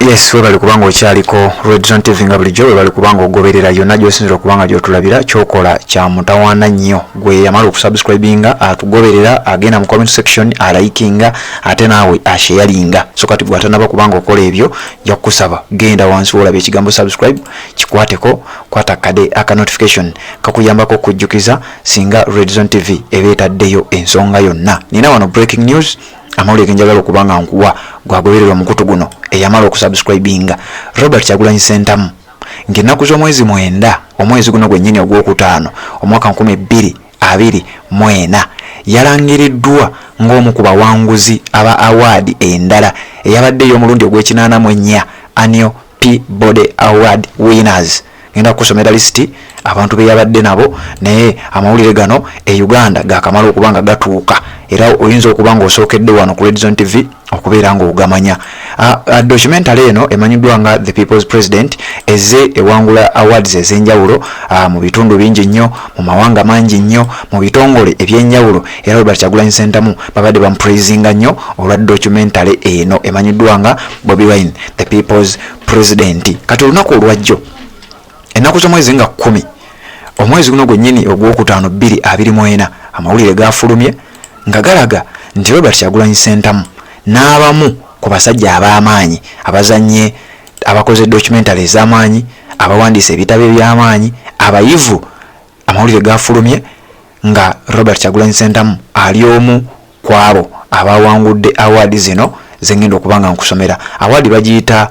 Yes, we bali kubanga okyaliko Red Zone TV nga bulijjo we bali kubanga ogoberera yonna gy'osinzira okubanga gy'otulabira kyokola kya mutawaana nnyo gwe yamala okusubscribinga atugoberera agenda mu comment section alikinga ate naawe asharinga so kati bw'atanaba kubanga okola ebyo nja kukusaba genda wansi wolabe ekigambo subscribe kikwateko kwata kade aka notification kakuyambako okujjukiza singa Red Zone TV ebeetaddeyo ensonga yonna. Nina wano breaking news amawulire njagala okubanga nkuwa gwagobererwa mukutu guno eyamala okusubscribinga Robert Kyagulanyi Ssentamu ng'ennaku z'omwezi 9 omwezi guno gwennyini ogwokutaano omwaka 2024 yalangiriddwa ng'omu ku bawanguzi aba award endala eyabaddeyo omulundi ogw'ekinaana annual Peabody Award winners. Ngenda kusomera listi abantu be yabadde nabo naye amawulire gano e Uganda gakamala okubanga gatuuka era oyinza okubanga osookedde wano ku Red Zone TV okubeera nga ogamanya. Documentary eno emanyiddwa nga The People's President eze ewangula awards ez'enjawulo mu bitundu bingi nnyo mu mawanga mangi nnyo mu bitongole ebyenjawulo era Robert Kyagulanyi Ssentamu babadde bamupraisinga nnyo olwa documentary eno emanyiddwa nga Bobi Wine The People's President. Kati olunaku olwajjo ennaku z'omwezi nga 10 omwezi guno gwennyini ogwokutaano 2024 amawulire gafulumye nga galaga nti Robert Kyagulanyi Ssentamu n'abamu ku basajja ab'amaanyi abazannye abakoze documentary ez'amaanyi abawandiise ebitabo eby'amaanyi abayivu amawulire gafulumye nga Robert Kyagulanyi Ssentamu ali omu ku abo abawangudde award zino zengenda okubanga nkusomera. Award bagiyita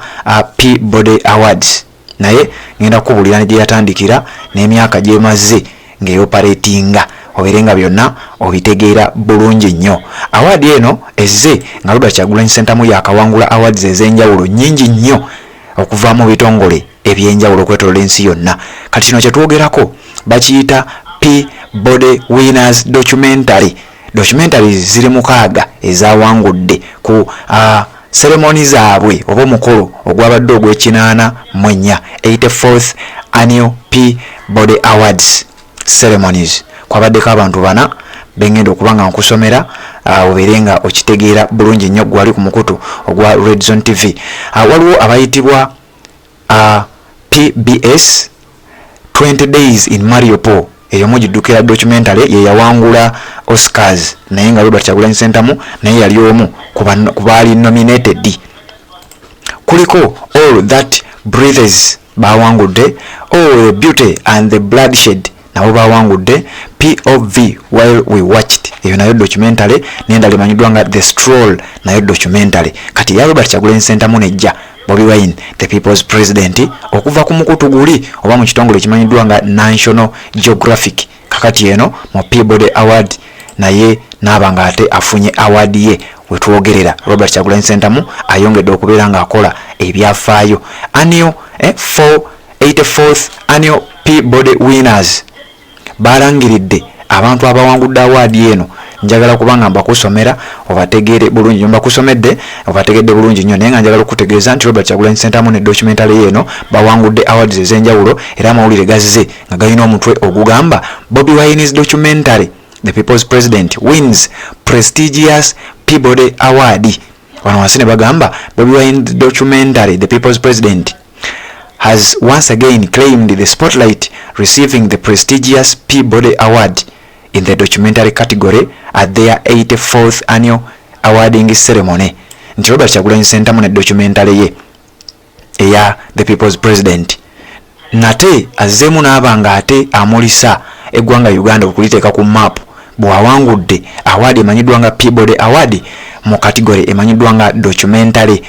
Peabody Awards naye ngenda kubulira gye yatandikira n'emyaka gy'emaze ng'eyoperatinga oberenga byonna obitegeera bulungi nnyo. Award eno ezze nga Robert Kyagulanyi Ssentamu yakawangula awards ez'enjawulo nnyingi nnyo okuva mu bitongole ebyenjawulo okwetoolola ensi yonna. Kati kino kye twogerako bakiyita Peabody Winners Documentary. Documentaries ziri 6 ezawangudde ku ceremony zaabwe oba omukolo ogwabadde ogw'ekinaana 84th annual Peabody Awards ceremonies. Kwabaddeko abantu 4 bengenda okubanga nkusomera obeerenga okitegeera bulungi nnyo gwali ku mukutu ogwa Red Zone TV. Waliwo abayitibwa PBS 20 Days in Mariupol eyo mugiddukira documentary ye yawangula Oscars naye nga Robert Kyagulanyi Ssentamu naye yali omu ku baali nominated. Kuliko All That Breathes bawangudde, All the Beauty and the Bloodshed nabo bawangudde, POV While We Watched eyo nayo documentary n'endala emanyiddwa nga The Stroll nayo documentary. Kati ya Robert Kyagulanyi Ssentamu nejja Bobi Wine The People's President okuva ku mukutu guli oba mu kitongole ekimanyiddwa nga National Geographic kakati eno mu Peabody Award naye n'abanga ate afunye award ye wetwogerera Robert Kyagulanyi Ssentamu ayongedde okubeera nga akola ebyafaayo. Annual 84th Annual Peabody Winners balangiridde abantu abawangudde award eno. Njagala kubanga mbakusomera obategeere bulungi mbakusomedde obategedde bulungi nnyo naye nga njagala okutegeeza nti Robert Kyagulanyi Ssentamu ne documentary eno bawangudde awards ez'enjawulo era amawulire gazze nga galina omutwe ogugamba Bobi Wine's documentary The People's President wins prestigious Peabody Award. Wano wansi ne bagamba Bobi Wine's documentary The People's President has once again claimed the spotlight, receiving the prestigious Peabody Award in the documentary category at their 84th annual awarding ceremony. Nti Robert Kyagulanyi Ssentamu ne documentary ye eya The People's President nate azzeemu n'abanga ate amulisa eggwanga Uganda okuliteeka ku map bw'awangudde award emanyiddwa nga Peabody Award mu category emanyiddwa nga documentary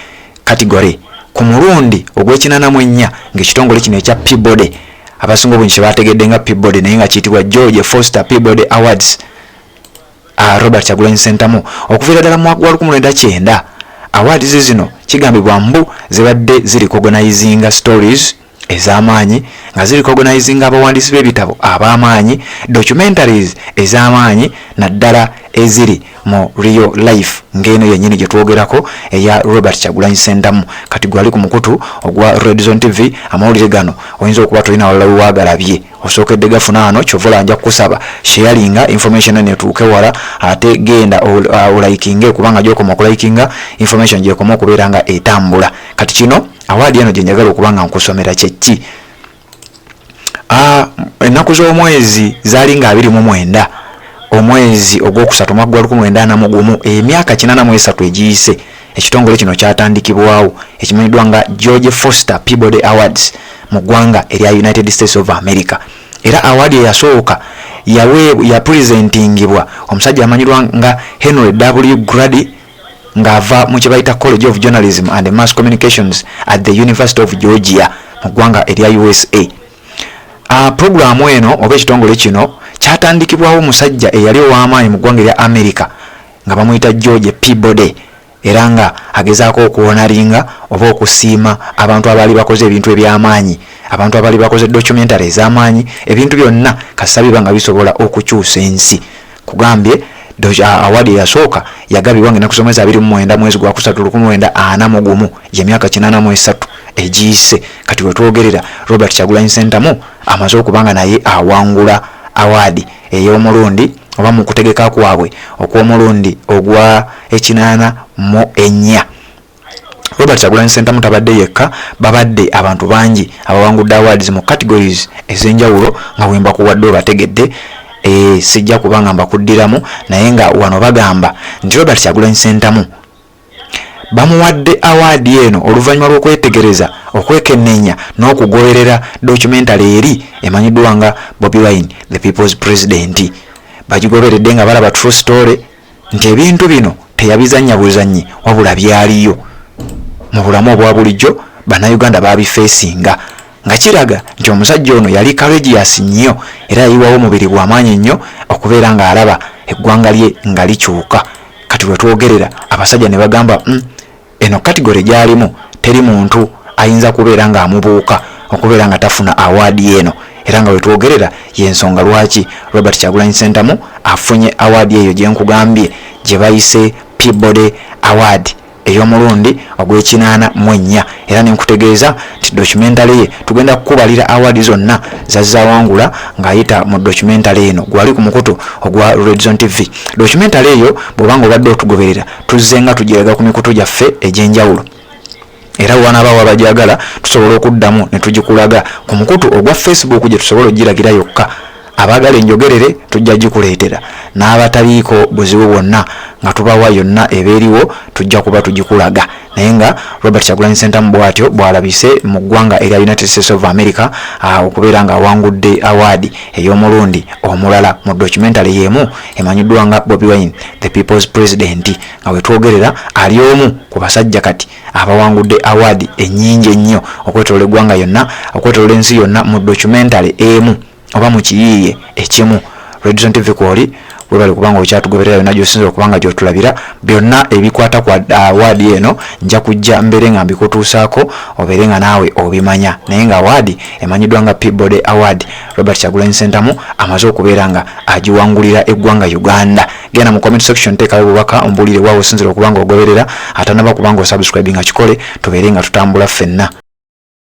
category ku mulundi ogw'ekinaana ng'ekitongole kino ekya Peabody abasinga obungi kye bategedde nga Peabody naye nga kiyitibwa George Foster Peabody Awards. Robert Kyagulanyi Ssentamu okuviira ddala mu mwaka gwa 1990 awards zino kigambibwa mbu zibadde ziricognizinga stories ez'amaanyi nga ziricognizinga abawandiisi b'ebitabo ab'amaanyi, documentaries ez'amaanyi naddala eziri mu real life ngeno yennyini gye twogerako eya Robert Kyagulanyi Ssentamu. Kati gwali ku mukutu ogwa Red Zone TV amawulire gano oyinza okuba tolina walala wagalabye osookedde gafuna ano kyovola nja kusaba sharinga information ene tuuke wala ate genda olikinge kubanga gyokoma okulikinga information gyekoma okubeera nga etambula. Kati kino awadi eno gye njagala okubanga nkusomera kyeki. Ennaku z'omwezi zaali nga 29 omwezi ogwokusatu mwaka gwa 1941 emyaka 83 egiyise ekitongole kino kyatandikibwawo ekimanyiddwa nga George Foster Peabody Awards mu ggwanga erya United States of America. Era award eyasooka ya presentingibwa omusajja amanyiddwa nga Henry W. Grady ng'ava mu kye bayita College of Journalism and Mass Communications at the University of Georgia mu ggwanga erya USA. Programu eno oba ekitongole kino kyatandikibwawo omusajja eyali ow'amaanyi mu ggwanga erya America nga bamuyita George Peabody, era nga agezaako okuwonalinga oba okusiima abantu abaali bakoze ebintu eby'amaanyi, abantu abaali bakoze documentary ez'amaanyi, ebintu byonna kasita biba nga bisobola okukyusa ensi. Kugambye award yasooka yagabibwa ng'ennaku z'omwezi 29 mwezi gwa kusatu 1941 gy'emyaka 83 egiyise. Kati we twogerera Robert Kyagulanyi Ssentamu amaze okubanga naye awangula award ey'omulundi oba mu kutegeka kwabwe okw'omulundi ogwa 84. Robert Kyagulanyi Ssentamu tabadde yekka, babadde abantu bangi abawangudde awards mu categories ez'enjawulo nga bwemba kuwadde obategedde. Sijja kubanga mbakuddiramu naye nga wano bagamba nti Robert Kyagulanyi Ssentamu bamuwadde award eno oluvannyuma lw'okwetegereza okwekennenya n'okugoberera documentary eri emanyiddwa nga Bobi Wine the People's President. Bagigoberedde nga balaba true story nti ebintu bino teyabizannya buzannyi wabula byaliyo mu bulamu obwa bulijjo bannayuganda babifeesinga, nga kiraga nti omusajja ono yali courageous nnyo era yayiwawo omubiri gw'amaanyi nnyo okubeera ng'alaba eggwanga lye nga likyuka. Kati we twogerera abasajja ne bagamba eno kategori gy'alimu teri muntu ayinza kubeera ng'amubuuka okubeera nga tafuna award eno, era nga we twogerera y'ensonga lwaki Robert Kyagulanyi Ssentamu afunye award eyo gye nkugambye gye bayise Peabody Award ey'omulundi ogw'ekinaana era nenkutegeeza nti documentary ye tugenda kukubalira award zonna zazzawangula ng'ayita mu documentary eno gwali ku mukutu ogwa Red Zone TV. Documentary eyo bw'obanga obadde otugoberera tuzzenga tugiraga ku mikutu gyaffe egy'enjawulo, era wanaaba abajagala tusobola okuddamu ne tugikulaga ku mukutu ogwa Facebook gye tusobola ogiragira yokka. Abagala enjogerere tujja gikuleetera, n'abataliiko buzibu bwonna nga tubawa yonna ebeeriwo tujja kuba tugikulaga. Naye nga Robert Kyagulanyi Ssentamu bw'atyo bw'alabise mu ggwanga erya United States of America okubeera nga awangudde award ey'omulundi omulala mu documentary y'emu emanyiddwa nga Bobi Wine the People's President, nga we twogerera ali omu ku basajja kati abawangudde award ennyingi ennyo okwetoolola eggwanga yonna, okwetoolola ensi yonna mu documentary emu oba mu kiyiiye ekimu. Red Zone TV kwoli webali kubanga okyatugoberera yonna gy'osinza okubanga gy'otulabira byonna ebikwata ku award eno nja kujja mbere nga mbikutuusaako obeere nga naawe obimanya. Naye nga award emanyiddwa nga Peabody Award Robert Kyagulanyi Ssentamu amaze okubeera nga agiwangulira eggwanga Uganda. Genda mu comment section teekayo bubaka ombulire waawe osinzira okubanga ogoberera, atanaba kubanga osubscribe nga kikole tubeere nga tutambula ffenna.